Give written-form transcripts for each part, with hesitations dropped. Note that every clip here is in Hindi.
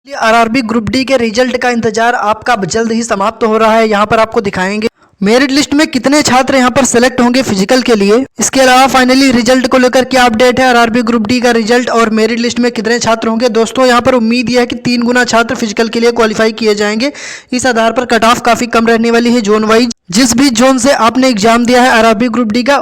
आरआरबी ग्रुप डी के रिजल्ट का इंतजार आपका जल्द ही समाप्त हो रहा है। यहाँ पर आपको दिखाएंगे मेरिट लिस्ट में कितने छात्र यहाँ पर सिलेक्ट होंगे फिजिकल के लिए। इसके अलावा फाइनली रिजल्ट को लेकर क्या अपडेट है, आरआरबी ग्रुप डी का रिजल्ट और मेरिट लिस्ट में कितने छात्र होंगे। दोस्तों यहाँ पर उम्मीद यह है कि 3 गुना छात्र फिजिकल के लिए क्वालिफाई किए जाएंगे। इस आधार पर कट ऑफ काफी कम रहने वाली है जोन वाइज। जिस भी जोन से आपने एग्जाम दिया है आरआरबी ग्रुप डी का,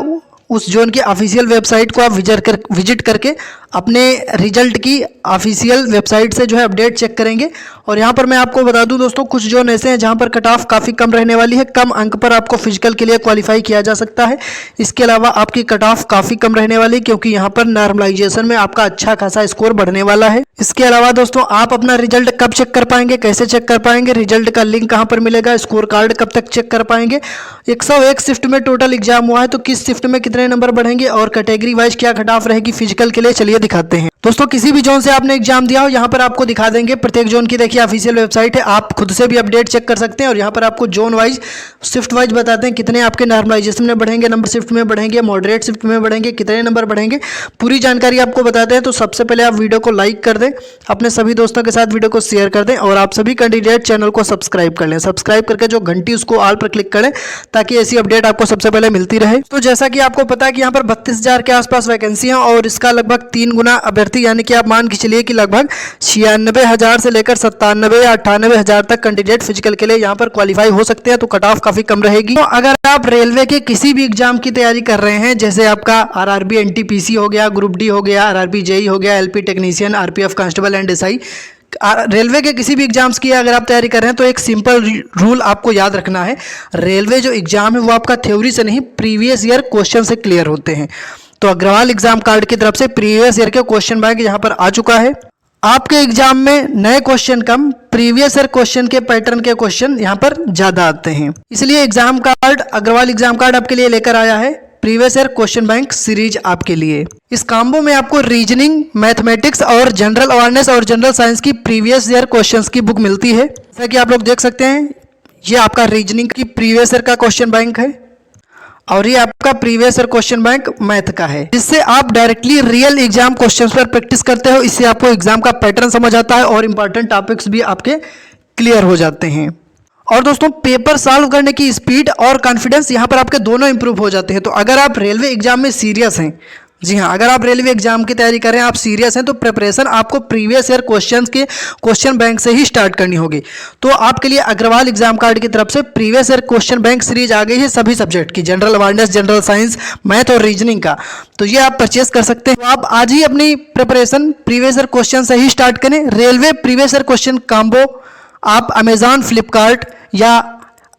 उस जोन की ऑफिशियल वेबसाइट को आप विजिट करके अपने रिजल्ट की ऑफिशियल वेबसाइट से जो है अपडेट चेक करेंगे। और यहाँ पर मैं आपको बता दूं दोस्तों, कुछ जोन ऐसे हैं जहाँ पर कट ऑफ काफ़ी कम रहने वाली है, कम अंक पर आपको फिजिकल के लिए क्वालिफाई किया जा सकता है। इसके अलावा आपकी कट ऑफ काफ़ी कम रहने वाली है क्योंकि यहाँ पर नॉर्मलाइजेशन में आपका अच्छा खासा स्कोर बढ़ने वाला है। इसके अलावा दोस्तों आप अपना रिजल्ट कब चेक कर पाएंगे, कैसे चेक कर पाएंगे, रिजल्ट का लिंक कहाँ पर मिलेगा, स्कोर कार्ड कब तक चेक कर पाएंगे। 101 शिफ्ट में टोटल एग्जाम हुआ है, तो किस शिफ्ट में कितने नंबर बढ़ेंगे और कैटेगरी वाइज क्या कट ऑफ रहेगी फिजिकल के लिए, चलिए दिखाते हैं। दोस्तों किसी भी जोन से आपने एग्जाम दिया हो यहाँ पर आपको दिखा देंगे। प्रत्येक जोन की देखिए ऑफिशियल वेबसाइट है, आप खुद से भी अपडेट चेक कर सकते हैं। और यहाँ पर आपको जोन वाइज शिफ्ट वाइज बताते हैं कितने आपके नॉर्मलाइजेशन में बढ़ेंगे, नंबर शिफ्ट में बढ़ेंगे, मॉडरेट शिफ्ट में बढ़ेंगे, कितने नंबर बढ़ेंगे, पूरी जानकारी आपको बताते हैं। तो सबसे पहले आप वीडियो को लाइक कर दें, अपने सभी दोस्तों के साथ वीडियो को शेयर कर दें और आप सभी कैंडिडेट चैनल को सब्सक्राइब कर लें। सब्सक्राइब करके जो घंटी उसको ऑल पर क्लिक करें ताकि ऐसी अपडेट आपको सबसे पहले मिलती रहे। तो जैसा कि आपको पता है कि यहाँ पर 32,000 के आसपास वैकेंसी है और इसका लगभग 3 गुना अभ्यर्थी, यानी कि आप मान के चलिए कि लगभग 96,000 से लेकर 97 या 98,000 तक कैंडिडेट फिजिकल के लिए यहाँ पर क्वालिफाई हो सकते हैं। तो कट ऑफ काफी कम रहेगी। तो अगर आप रेलवे के किसी भी एग्जाम की तैयारी कर रहे हैं, जैसे आपका आरआरबी एनटीपीसी हो गया, ग्रुप डी हो गया, आरआरबी जेई हो गया, LP technician, RPF constable and SI, railway के किसी भी एग्जाम्स की अगर आप तैयारी कर रहे हैं तो एक सिंपल रूल आपको याद रखना है। रेलवे जो एग्जाम है वो आपका थ्योरी से नहीं, प्रीवियस ईयर क्वेश्चन से क्लियर होते हैं। तो अग्रवाल एग्जाम कार्ड की तरफ से प्रीवियस ईयर के क्वेश्चन बैंक यहाँ पर आ चुका है। आपके एग्जाम में नए क्वेश्चन कम, प्रीवियस ईयर क्वेश्चन के पैटर्न के क्वेश्चन यहाँ पर ज्यादा आते हैं। इसलिए exam card, Agarwal exam card आपके लिए लेकर आया है previous year question bank series आपके लिए। इस कॉम्बो में आपको रीजनिंग, मैथमेटिक्स और जनरल अवेयरनेस और जनरल साइंस की प्रीवियस ईयर क्वेश्चंस की बुक मिलती है। जैसा कि आप लोग देख सकते हैं, ये आपका रीजनिंग की प्रीवियस ईयर का क्वेश्चन बैंक है और ये आपका previous year question bank math का है, जिससे आप डायरेक्टली रियल एग्जाम क्वेश्चंस पर प्रैक्टिस करते हो। इससे आपको एग्जाम का पैटर्न समझ आता है और इंपॉर्टेंट टॉपिक्स भी आपके क्लियर हो जाते हैं। और दोस्तों पेपर सॉल्व करने की स्पीड और कॉन्फिडेंस यहाँ पर आपके दोनों इंप्रूव हो जाते हैं। तो अगर आप रेलवे एग्जाम में सीरियस हैं, जी हाँ, अगर आप रेलवे एग्जाम की तैयारी कर रहे हैं, आप सीरियस हैं, तो प्रिपरेशन आपको प्रीवियस ईयर क्वेश्चंस के क्वेश्चन बैंक से ही स्टार्ट करनी होगी। तो आपके लिए अग्रवाल एग्जाम कार्ड की तरफ से previous year question bank series आ गई है सभी सब्जेक्ट की, general awareness, general science, math और रीजनिंग का। तो ये आप परचेस कर सकते हैं। तो आप आज ही अपनी प्रिपरेशन प्रीवियस ईयर क्वेश्चन से ही स्टार्ट करें। Railway previous year question combo आप अमेजॉन, फ्लिपकार्ट या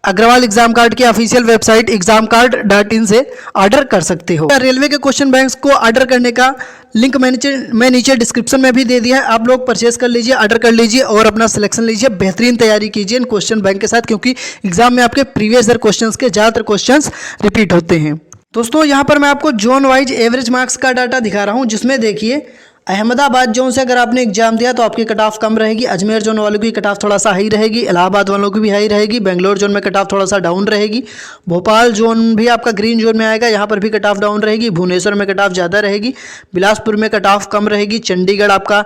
अग्रवाल एग्जाम कार्ड की ऑफिशियल वेबसाइट examcard.in से ऑर्डर कर सकते हो। रेलवे के क्वेश्चन बैंक्स को ऑर्डर करने का लिंक मैं नीचे डिस्क्रिप्शन में भी दे दिया है। आप लोग परचेस कर लीजिए, ऑर्डर कर लीजिए और अपना सिलेक्शन लीजिए। बेहतरीन तैयारी कीजिए इन क्वेश्चन बैंक के साथ, क्योंकि एग्जाम में आपके प्रीवियस ईयर क्वेश्चंस के ज़्यादातर क्वेश्चंस रिपीट होते हैं। दोस्तों यहाँ पर मैं आपको जोन वाइज एवरेज मार्क्स का डाटा दिखा रहा हूँ, जिसमें देखिए अहमदाबाद जोन से अगर आपने एग्जाम दिया तो आपकी कट ऑफ कम रहेगी। अजमेर जोन वालों की कट ऑफ थोड़ा सा हाई रहेगी, इलाहाबाद वालों की भी हाई रहेगी, बेंगलोर जोन में कट ऑफ थोड़ा सा डाउन रहेगी, भोपाल जोन भी आपका ग्रीन जोन में आएगा, यहाँ पर भी कट ऑफ डाउन रहेगी, भुवनेश्वर में कट ऑफ ज़्यादा रहेगी, बिलासपुर में कट ऑफ कम रहेगी, चंडीगढ़ आपका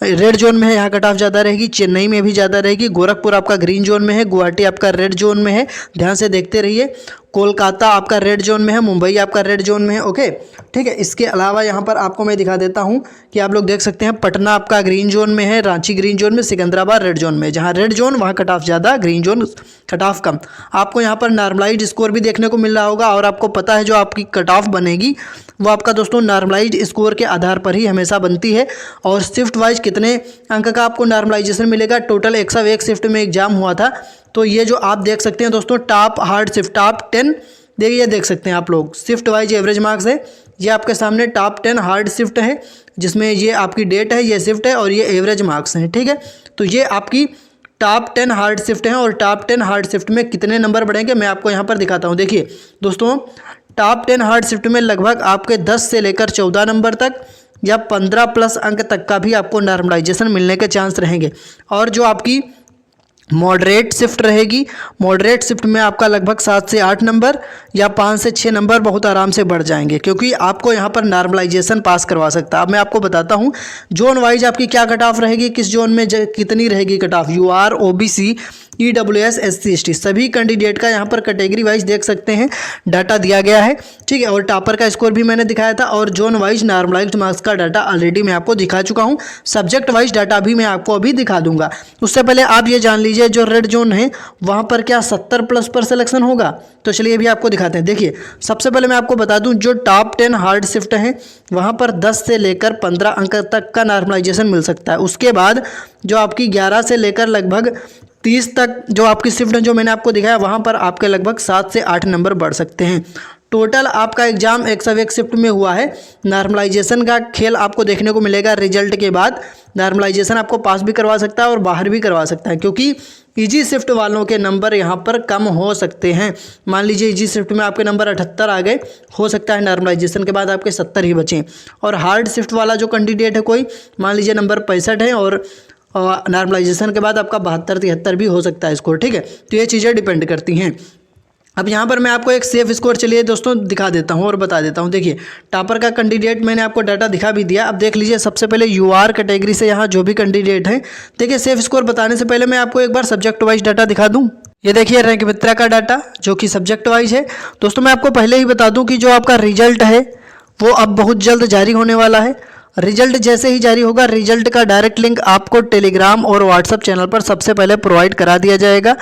रेड जोन में है, यहाँ कट ऑफ ज़्यादा रहेगी, चेन्नई में भी ज़्यादा रहेगी, गोरखपुर आपका ग्रीन जोन में है, गुवाहाटी आपका रेड जोन में है, ध्यान से देखते रहिए, कोलकाता आपका रेड जोन में है, मुंबई आपका रेड जोन में है। ओके ठीक है। इसके अलावा यहाँ पर आपको मैं दिखा देता हूँ कि आप लोग देख सकते हैं पटना आपका ग्रीन जोन में है, रांची ग्रीन जोन में, सिकंदराबाद रेड जोन में। जहाँ रेड जोन वहाँ कट ऑफ ज़्यादा, ग्रीन जोन कट ऑफ कम। आपको यहाँ पर नॉर्मलाइज्ड स्कोर भी देखने को मिल रहा होगा और आपको पता है जो आपकी कट ऑफ बनेगी वो आपका दोस्तों नॉर्मलाइज्ड स्कोर के आधार पर ही हमेशा बनती है। और शिफ्ट वाइज कितने अंक का आपको नॉर्मलाइजेशन मिलेगा, टोटल 101 शिफ्ट में एग्जाम हुआ था। तो ये जो आप देख सकते हैं दोस्तों टॉप हार्ड शिफ्ट, टॉप 10 देखिए, देख सकते हैं आप लोग, शिफ्ट वाइज एवरेज मार्क्स है। ये आपके सामने टॉप 10 हार्ड शिफ्ट है, जिसमें ये आपकी डेट है, ये शिफ्ट है और ये एवरेज मार्क्स हैं। ठीक है, तो ये आपकी टॉप 10 हार्ड शिफ्ट हैं और टॉप 10 हार्ड शिफ्ट में कितने नंबर बढ़ेंगे मैं आपको यहाँ पर दिखाता हूँ। देखिए दोस्तों, टॉप 10 हार्ड शिफ्ट में लगभग आपके 10 से लेकर 14 नंबर तक या 15 प्लस अंक तक का भी आपको नॉर्मलाइजेशन मिलने के चांस रहेंगे। और जो आपकी मॉडरेट शिफ्ट रहेगी। मॉडरेट शिफ्ट में आपका लगभग 7 से 8 नंबर या 5 से 6 नंबर बहुत आराम से बढ़ जाएंगे, क्योंकि आपको यहाँ पर नॉर्मलाइजेशन पास करवा सकता है। अब मैं आपको बताता हूँ जोन वाइज आपकी क्या कट ऑफ रहेगी, किस जोन में कितनी रहेगी cut off. UR, OBC, EWS, SC, ST सभी कैंडिडेट का यहाँ पर कैटेगरी वाइज देख सकते हैं डाटा दिया गया है, ठीक है। और टॉपर का स्कोर भी मैंने दिखाया था, और जोन वाइज नॉर्मलाइज्ड मार्क्स का डाटा ऑलरेडी मैं आपको दिखा चुका हूँ। सब्जेक्ट वाइज डाटा भी मैं आपको अभी दिखा दूंगा। उससे पहले आप ये जान लीजिए जो रेड जोन है वहाँ पर क्या 70+ पर सिलेक्शन होगा। तो चलिए अभी आपको दिखाते हैं। देखिए सबसे पहले मैं आपको बता दूं जो टॉप 10 हार्ड शिफ्ट हैं वहाँ पर 10 से लेकर 15 अंक तक का नॉर्मलाइजेशन मिल सकता है। उसके बाद जो आपकी 11 से लेकर लगभग 30 तक जो आपकी शिफ्ट जो मैंने आपको दिखाया वहाँ पर आपके लगभग 7 से 8 नंबर बढ़ सकते हैं। टोटल आपका एग्जाम 101 शिफ्ट में हुआ है। नॉर्मलाइजेशन का खेल आपको देखने को मिलेगा। रिजल्ट के बाद नॉर्मलाइजेशन आपको पास भी करवा सकता है और बाहर भी करवा सकता है, क्योंकि इजी शिफ्ट वालों के नंबर यहाँ पर कम हो सकते हैं। मान लीजिए इजी शिफ्ट में आपके नंबर 78 आ गए, हो सकता है नॉर्मलाइजेशन के बाद आपके 70 ही बचें। और हार्ड शिफ्ट वाला जो कैंडिडेट है कोई, मान लीजिए नंबर 65 है और नॉर्मलाइजेशन के बाद आपका 72-73 भी हो सकता है स्कोर, ठीक है। तो ये चीज़ें डिपेंड करती हैं। अब यहाँ पर मैं आपको एक सेफ स्कोर चलिए दोस्तों दिखा देता हूँ और बता देता हूँ। देखिए टॉपर का कैंडिडेट मैंने आपको डाटा दिखा भी दिया। अब देख लीजिए सबसे पहले यूआर कैटेगरी से यहाँ जो भी कैंडिडेट हैं, देखिए सेफ स्कोर बताने से पहले मैं आपको एक बार सब्जेक्ट वाइज डाटा दिखा दूँ। ये देखिए रैंक मित्रा का डाटा जो कि सब्जेक्ट वाइज है। दोस्तों मैं आपको पहले ही बता दूँ कि जो आपका रिजल्ट है वो अब बहुत जल्द जारी होने वाला है। रिजल्ट जैसे ही जारी होगा, रिजल्ट का डायरेक्ट लिंक आपको टेलीग्राम और व्हाट्सएप चैनल पर सबसे पहले प्रोवाइड करा दिया जाएगा।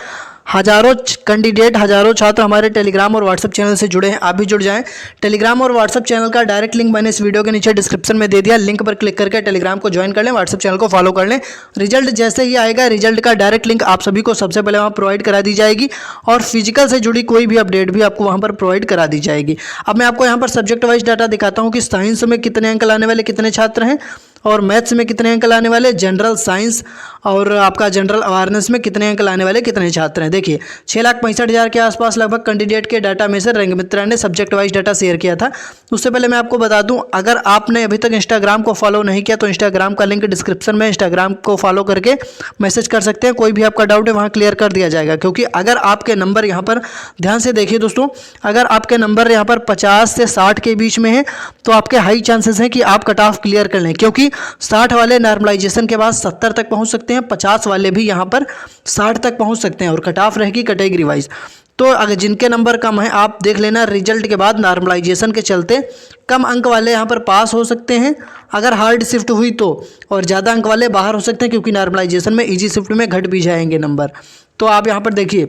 हजारों कैंडिडेट, हजारों छात्र हमारे टेलीग्राम और व्हाट्सएप चैनल से जुड़े हैं, आप भी जुड़ जाएं। टेलीग्राम और व्हाट्सएप चैनल का डायरेक्ट लिंक मैंने इस वीडियो के नीचे डिस्क्रिप्शन में दे दिया। लिंक पर क्लिक करके टेलीग्राम को ज्वाइन कर लें, व्हाट्सएप चैनल को फॉलो कर लें। रिजल्ट जैसे ही आएगा, रिजल्ट का डायरेक्ट लिंक आप सभी को सबसे पहले वहाँ प्रोवाइड करा दी जाएगी, और फिजिकल से जुड़ी कोई भी अपडेट भी आपको वहाँ पर प्रोवाइड करा दी जाएगी। अब मैं आपको यहाँ पर सब्जेक्ट वाइज डाटा दिखाता हूँ कि साइंस में कितने अंक लाने वाले कितने छात्र हैं, और मैथ्स में कितने अंक लाने वाले, जनरल साइंस और आपका जनरल अवेयरनेस में कितने अंक लाने वाले कितने छात्र हैं। देखिए 6,65,000 के आसपास लगभग कैंडिडेट के डाटा में से रैंक मित्रा ने सब्जेक्ट वाइज डाटा शेयर किया था। उससे पहले मैं आपको बता दूं, अगर आपने अभी तक इंस्टाग्राम को फॉलो नहीं किया तो इंस्टाग्राम का लिंक डिस्क्रिप्शन में, इंस्टाग्राम को फॉलो करके मैसेज कर सकते हैं। कोई भी आपका डाउट है वहाँ क्लियर कर दिया जाएगा, क्योंकि अगर आपके नंबर यहाँ पर ध्यान से देखिए दोस्तों, अगर आपके नंबर यहाँ पर 50 से 60 के बीच में है तो आपके हाई चांसेस हैं कि आप कट ऑफ क्लियर कर लें, क्योंकि 60 वाले नॉर्मलाइजेशन के बाद 70 तक पहुंच सकते हैं, 50 वाले भी यहां पर 60 तक पहुंच सकते हैं, और कट ऑफ रहेगी कैटेगरी वाइज। तो अगर जिनके नंबर कम है आप देख लेना, रिजल्ट के बाद नॉर्मलाइजेशन के चलते कम अंक वाले यहां पर पास हो सकते हैं अगर हार्ड शिफ्ट हुई तो, और ज़्यादा अंक वाले बाहर हो सकते हैं, क्योंकि नॉर्मलाइजेशन में इजी शिफ्ट में घट भी जाएंगे नंबर। तो आप यहाँ पर देखिए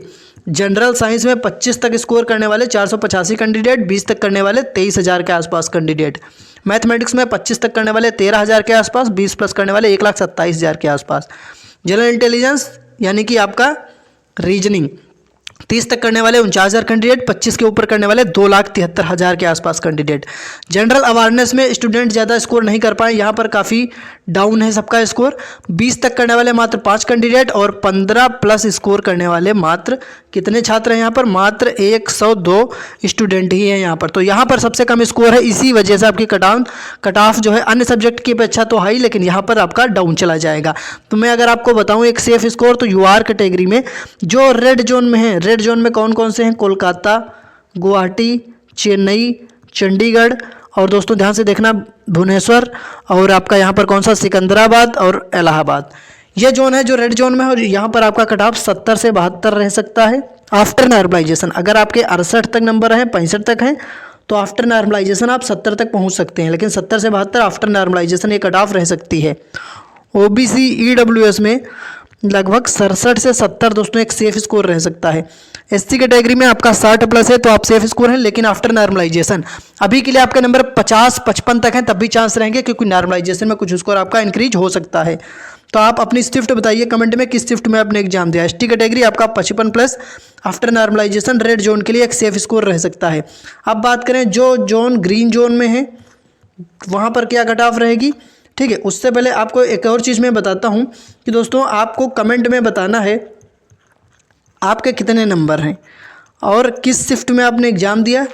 जनरल साइंस में 25 तक स्कोर करने वाले 485 कैंडिडेट, 20 तक करने वाले 23,000 के आसपास कैंडिडेट, मैथमेटिक्स में 25 तक करने वाले 13,000 के आसपास, 20 प्लस करने वाले 1,27,000 के आसपास, जनरल इंटेलिजेंस यानी कि आपका रीजनिंग 30 तक करने वाले 49,000 कैंडिडेट, 25 के ऊपर करने वाले 2,73,000 के आसपास कैंडिडेट। जनरल अवेयरनेस में स्टूडेंट ज़्यादा स्कोर नहीं कर पाए, यहाँ पर काफ़ी डाउन है सबका स्कोर। 20 तक करने वाले मात्र 5 कैंडिडेट, और 15 प्लस स्कोर करने वाले मात्र कितने छात्र हैं यहाँ पर, मात्र 102 स्टूडेंट ही हैं यहाँ पर। तो यहाँ पर सबसे कम स्कोर है, इसी वजह से आपकी कट ऑफ जो है अन्य सब्जेक्ट की अपेक्षा तो हाई, लेकिन यहाँ पर आपका डाउन चला जाएगा। तो मैं अगर आपको बताऊँ एक सेफ स्कोर, तो यूआर कैटेगरी में जो रेड जोन में है, रेड जोन में कौन कौन से हैं, कोलकाता, गुवाहाटी, चेन्नई, चंडीगढ़, और दोस्तों ध्यान से देखना भुवनेश्वर, और आपका यहाँ पर कौन सा, सिकंदराबाद और इलाहाबाद। ये जोन है जो रेड जोन में है, और यहाँ पर आपका कट ऑफ 70 से 72 रह सकता है आफ्टर नॉर्मलाइजेशन। अगर आपके 68 तक नंबर हैं, 65 तक हैं, तो आफ्टर नॉर्मलाइजेशन आप 70 तक पहुँच सकते हैं, लेकिन 70 से 72 आफ्टर नॉर्मलाइजेशन ये कट ऑफ रह सकती है। ओबीसी ईडब्ल्यूएस में लगभग 67 से 70 दोस्तों एक सेफ स्कोर रह सकता है। एससी कैटेगरी में आपका 60 प्लस है तो आप सेफ स्कोर हैं, लेकिन आफ्टर नॉर्मलाइजेशन अभी के लिए आपके नंबर 50-55 तक हैं, तब भी चांस रहेंगे, क्योंकि नॉर्मलाइजेशन में कुछ स्कोर आपका इंक्रीज हो सकता है। तो आप अपनी शिफ्ट बताइए कमेंट में, किस शिफ्ट में आपने एग्जाम दिया। एसटी कैटेगरी आपका 55 plus after normalization red zone के लिए एक सेफ स्कोर रह सकता है। अब बात करें जो जोन ग्रीन जोन में है वहाँ पर क्या कट ऑफ रहेगी, ठीक है। उससे पहले आपको एक और चीज़ मैं बताता हूँ कि दोस्तों आपको कमेंट में बताना है आपके कितने नंबर हैं और किस शिफ्ट में आपने एग्ज़ाम दिया,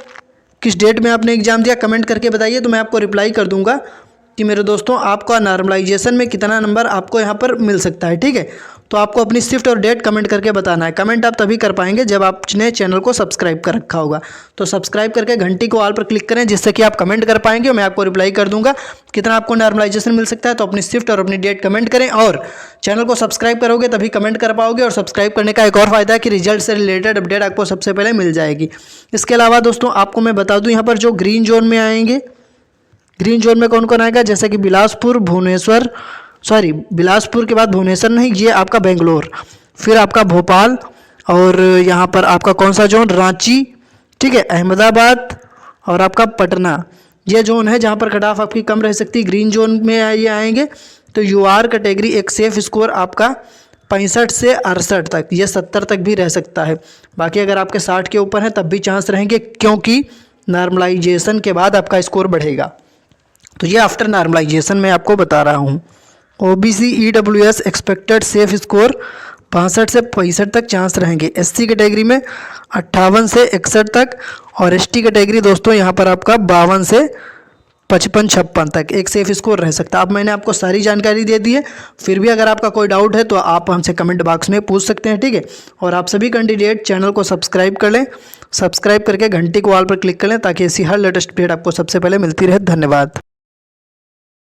किस डेट में आपने एग्ज़ाम दिया, कमेंट करके बताइए तो मैं आपको रिप्लाई कर दूंगा। कि मेरे दोस्तों आपका नॉर्मलाइजेशन में कितना नंबर आपको यहाँ पर मिल सकता है। ठीक है, तो आपको अपनी शिफ्ट और डेट कमेंट करके बताना है। कमेंट आप तभी कर पाएंगे जब आपने चैनल को सब्सक्राइब कर रखा होगा। तो सब्सक्राइब करके घंटी को ऑल पर क्लिक करें, जिससे कि आप कमेंट कर पाएंगे और मैं आपको रिप्लाई कर दूंगा कितना आपको नॉर्मलाइजेशन मिल सकता है। तो अपनी शिफ्ट और अपनी डेट कमेंट करें, और चैनल को सब्सक्राइब करोगे तभी कमेंट कर पाओगे। और सब्सक्राइब करने का एक और फायदा है कि रिजल्ट से रिलेटेड अपडेट आपको सबसे पहले मिल जाएगी। इसके अलावा दोस्तों आपको मैं बता दूँ, यहाँ पर जो ग्रीन जोन में आएंगे, ग्रीन जोन में कौन कौन आएगा, जैसे कि बिलासपुर, भुवनेश्वर, बिलासपुर के बाद भुवनेश्वर नहीं, ये आपका बेंगलोर, फिर आपका भोपाल, और यहाँ पर आपका कौन सा जोन, रांची, ठीक है, अहमदाबाद, और आपका पटना। ये जोन है जहाँ पर कट ऑफ आपकी कम रह सकती है। ग्रीन जोन में ये आएंगे तो यूआर कैटेगरी एक सेफ स्कोर आपका 65 से 68 तक, ये 70 तक भी रह सकता है। बाकी अगर आपके 60 के ऊपर है तब भी चांस रहेंगे, क्योंकि नॉर्मलाइजेशन के बाद आपका स्कोर बढ़ेगा। तो ये आफ्टर नॉर्मलाइजेशन मैं आपको बता रहा हूँ। OBC EWS expected safe score 65 से 65 तक चांस रहेंगे। एससी कैटेगरी में 58 से 61 तक, और एसटी कैटेगरी दोस्तों यहाँ पर आपका 52 से 55-56 तक एक सेफ स्कोर रह सकता है। अब मैंने आपको सारी जानकारी दे दी है, फिर भी अगर आपका कोई डाउट है तो आप हमसे कमेंट बॉक्स में पूछ सकते हैं। ठीक है, और आप सभी कैंडिडेट चैनल को सब्सक्राइब कर लें, सब्सक्राइब करके घंटी को ऑल पर क्लिक कर लें, ताकि ऐसी हर लेटेस्ट अपडेट आपको सबसे पहले मिलती रहे। धन्यवाद।